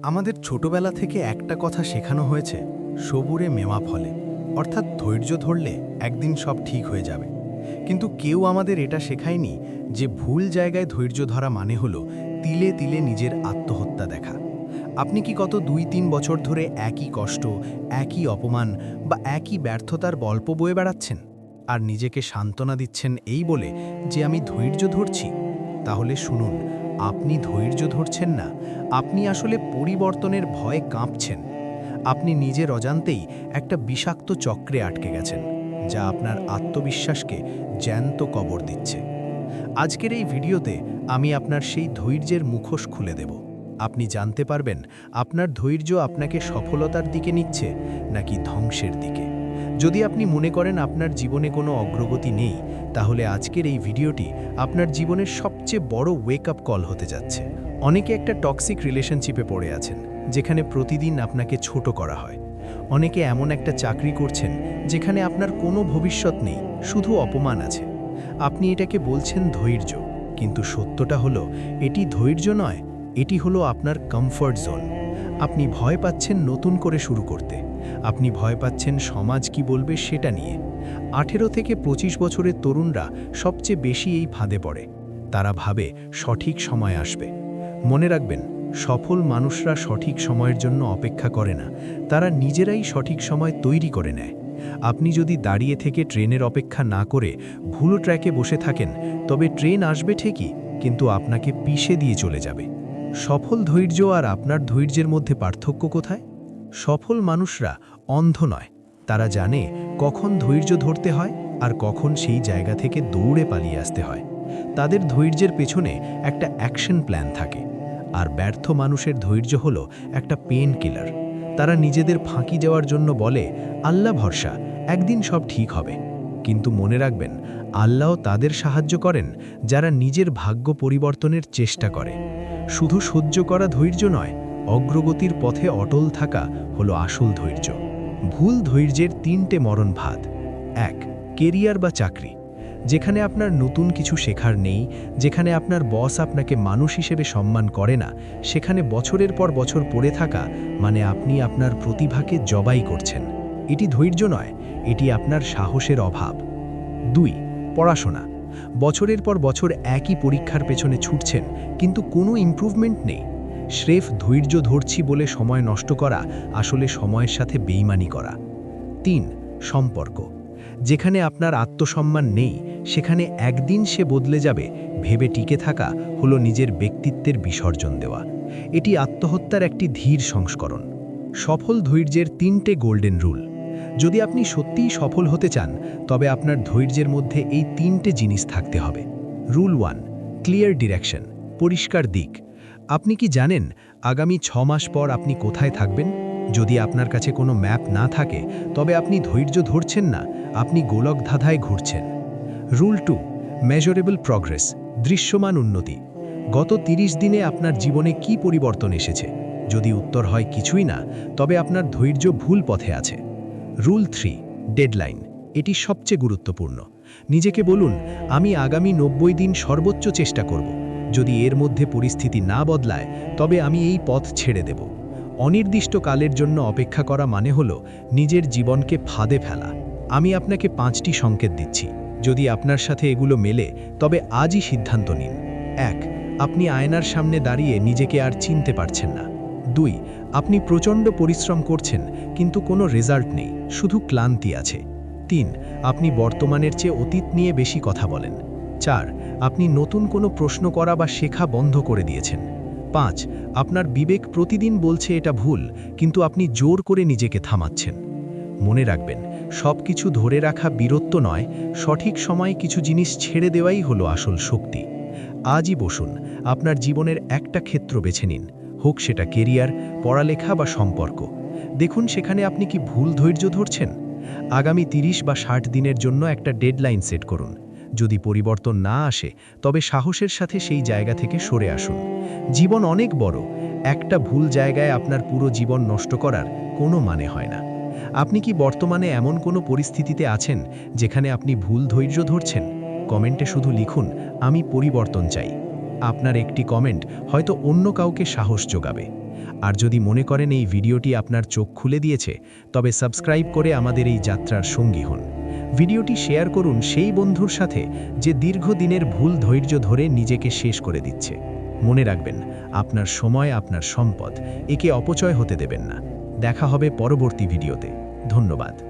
আমাদের ছোটবেলা থেকে একটা কথা শেখানো হয়েছে, সবুরে মেওয়া ফলে, অর্থাৎ ধৈর্য ধরলে একদিন সব ঠিক হয়ে যাবে। কিন্তু কেউ আমাদের এটা শেখায়নি যে ভুল জায়গায় ধৈর্য ধরা মানে হলো তিলে তিলে নিজের আত্মহত্যা দেখা। আপনি কি গত ২-৩ বছর ধরে একই কষ্ট, একই অপমান বা একই ব্যর্থতার গল্প বয়ে বেড়াচ্ছেন আর নিজেকে সান্ত্বনা দিচ্ছেন এই বলে যে আমি ধৈর্য ধরছি? তাহলে শুনুন, আপনি ধৈর্য ধরছেন না, আপনি আসলে পরিবর্তনের ভয়ে কাঁপছেন। আপনি নিজের অজান্তেই একটা বিষাক্ত চক্রে আটকে গেছেন, যা আপনার আত্মবিশ্বাসকে জ্যান্ত কবর দিচ্ছে। আজকের এই ভিডিওতে আমি আপনার সেই ধৈর্যের মুখোশ খুলে দেব। আপনি জানতে পারবেন আপনার ধৈর্য আপনাকে সফলতার দিকে নিচ্ছে নাকি ধ্বংসের দিকে। যদি আপনি মনে করেন আপনার জীবনে কোনো অগ্রগতি নেই, তাহলে আজকের এই ভিডিওটি আপনার জীবনের সবচেয়ে বড় ওয়েক আপ কল হতে যাচ্ছে। অনেকে একটা টক্সিক রিলেশনশিপে পড়ে আছেন, যেখানে প্রতিদিন আপনাকে ছোট করা হয়। অনেকে এমন একটা চাকরি করছেন যেখানে আপনার কোনো ভবিষ্যৎ নেই, শুধু অপমান আছে। আপনি এটাকে বলছেন ধৈর্য, কিন্তু সত্যটা হলো এটি ধৈর্য নয়, এটি হলো আপনার কমফর্ট জোন। আপনি ভয় পাচ্ছেন নতুন করে শুরু করতে, আপনি ভয় পাচ্ছেন সমাজ কি বলবে সেটা নিয়ে। 18 থেকে 25 বছরের তরুণরা সবচেয়ে বেশি এই ফাঁদে পড়ে। তারা ভাবে সঠিক সময় আসবে। মনে রাখবেন, সফল মানুষরা সঠিক সময়ের জন্য অপেক্ষা করে না, তারা নিজেরাই সঠিক সময় তৈরি করে নেয়। আপনি যদি দাঁড়িয়ে থেকে ট্রেনের অপেক্ষা না করে ভুল ট্র্যাকে বসে থাকেন, তবে ট্রেন আসবে ঠিকই, কিন্তু আপনাকে পিষে দিয়ে চলে যাবে। সফল ধৈর্য আর আপনার ধৈর্যের মধ্যে পার্থক্য কোথায়? সফল মানুষরা অন্ধ নয়, তারা জানে কখন ধৈর্য ধরতে হয় আর কখন সেই জায়গা থেকে দৌড়ে পালিয়ে আসতে হয়। তাদের ধৈর্যের পেছনে একটা অ্যাকশন প্ল্যান থাকে। আর ব্যর্থ মানুষের ধৈর্য হলো একটা পেন কিলার। তারা নিজেদের ফাঁকি যাওয়ার জন্য বলে, আল্লাহ ভরসা, একদিন সব ঠিক হবে। কিন্তু মনে রাখবেন, আল্লাহ তাদের সাহায্য করেন যারা নিজের ভাগ্য পরিবর্তনের চেষ্টা করে। শুধু সহ্য করা ধৈর্য নয়, অগ্রগতির পথে অটল থাকা হলো আসল ধৈর্য। ভুল ধৈর্যের 3টে মরণ ফাঁদ। 1. কেরিয়ার বা চাকরি। যেখানে আপনার নতুন কিছু শেখার নেই, যেখানে আপনার বস আপনাকে মানুষ হিসেবে সম্মান করে না, সেখানে বছরের পর বছর পড়ে থাকা মানে আপনি আপনার প্রতিভাকে জবাই করছেন। এটি ধৈর্য নয়, এটি আপনার সাহসের অভাব। 2. পড়াশোনা। বছরের পর বছর একই পরীক্ষার পেছনে ছুটছেন, কিন্তু কোনো ইমপ্রুভমেন্ট নেই। স্রেফ ধৈর্য ধরছি বলে সময় নষ্ট করা আসলে সময়ের সাথে বেইমানি করা। 3. সম্পর্ক। যেখানে আপনার আত্মসম্মান নেই, সেখানে একদিন সে বদলে যাবে ভেবে টিকে থাকা হলো নিজের ব্যক্তিত্বের বিসর্জন দেওয়া। এটি আত্মহত্যার একটি ধীর সংস্করণ। সফল ধৈর্যের 3টে গোল্ডেন রুল। যদি আপনি সত্যিই সফল হতে চান, তবে আপনার ধৈর্যের মধ্যে এই 3টে জিনিস থাকতে হবে। রুল 1, ক্লিয়ার ডিরেকশন, পরিষ্কার দিক। আপনি কি জানেন আগামী 6 মাস পর আপনি কোথায় থাকবেন? যদি আপনার কাছে কোনো ম্যাপ না থাকে, তবে আপনি ধৈর্য ধরছেন না, আপনি গোলক ধাঁধায় ঘুরছেন। রুল 2, মেজারেবল প্রগ্রেস, দৃশ্যমান উন্নতি। গত 30 দিনে আপনার জীবনে কি পরিবর্তন এসেছে? যদি উত্তর হয় কিছুই না, তবে আপনার ধৈর্য ভুল পথে আছে। Rule 3, deadline. এটি সবচেয়ে গুরুত্বপূর্ণ। নিজেকে বলুন, আমি আগামী 90 দিন সর্বোচ্চ চেষ্টা করব। যদি এর মধ্যে পরিস্থিতি না বদলায়, তবে আমি এই পথ ছেড়ে দেব। অনির্দিষ্টকালের জন্য অপেক্ষা করা মানে হলো নিজের জীবনকে ফাঁদে ফেলা। আমি আপনাকে 5টি সংকেত দিচ্ছি। যদি আপনার সাথে এগুলো মেলে, তবে আজই সিদ্ধান্ত নিন। 1. আপনি আয়নার সামনে দাঁড়িয়ে নিজেকে আর চিনতে পারছেন না। 2. আপনি প্রচণ্ড পরিশ্রম করছেন, কিন্তু কোনো রেজাল্ট নেই, শুধু ক্লান্তি আছে। 3. আপনি বর্তমানের চেয়ে অতীত নিয়ে বেশি কথা বলেন। 4. আপনি নতুন কোনো প্রশ্ন করা বা শেখা বন্ধ করে দিয়েছেন। 5. আপনার বিবেক প্রতিদিন বলছে এটা ভুল, কিন্তু আপনি জোর করে নিজেকে থামাচ্ছেন। মনে রাখবেন, সব কিছু ধরে রাখা বীরত্ব নয়, সঠিক সময়ে কিছু জিনিস ছেড়ে দেওয়াই হলো আসল শক্তি। আজই বসুন, আপনার জীবনের একটা ক্ষেত্র বেছে নিন, হোক সেটা কেরিয়ার, পড়ালেখা বা সম্পর্ক। দেখুন সেখানে আপনি কি ভুল ধৈর্য ধরছেন। আগামী 30 বা 60 দিনের জন্য একটা ডেডলাইন সেট করুন। যদি পরিবর্তন না আসে, তবে সাহসের সাথে সেই জায়গা থেকে সরে আসুন। জীবন অনেক বড়, একটা ভুল জায়গায় আপনার পুরো জীবন নষ্ট করার কোনো মানে হয় না। আপনি কি বর্তমানে এমন কোনো পরিস্থিতিতে আছেন যেখানে আপনি ভুল ধৈর্য ধরছেন? কমেন্টে শুধু লিখুন, আমি পরিবর্তন চাই। আপনার একটি কমেন্ট হয়তো অন্য কাউকে সাহস যোগাবে। আর যদি মনে করেন এই ভিডিওটি আপনার চোখ খুলে দিয়েছে, তবে সাবস্ক্রাইব করে আমাদের এই যাত্রার সঙ্গী হন। ভিডিওটি শেয়ার করুন সেই বন্ধুর সাথে যে দীর্ঘদিনের ভুল ধৈর্য ধরে নিজেকে শেষ করে দিচ্ছে। মনে রাখবেন, আপনার সময় আপনার সম্পদ, একে অপচয় হতে দেবেন না। দেখা হবে পরবর্তী ভিডিওতে। ধন্যবাদ।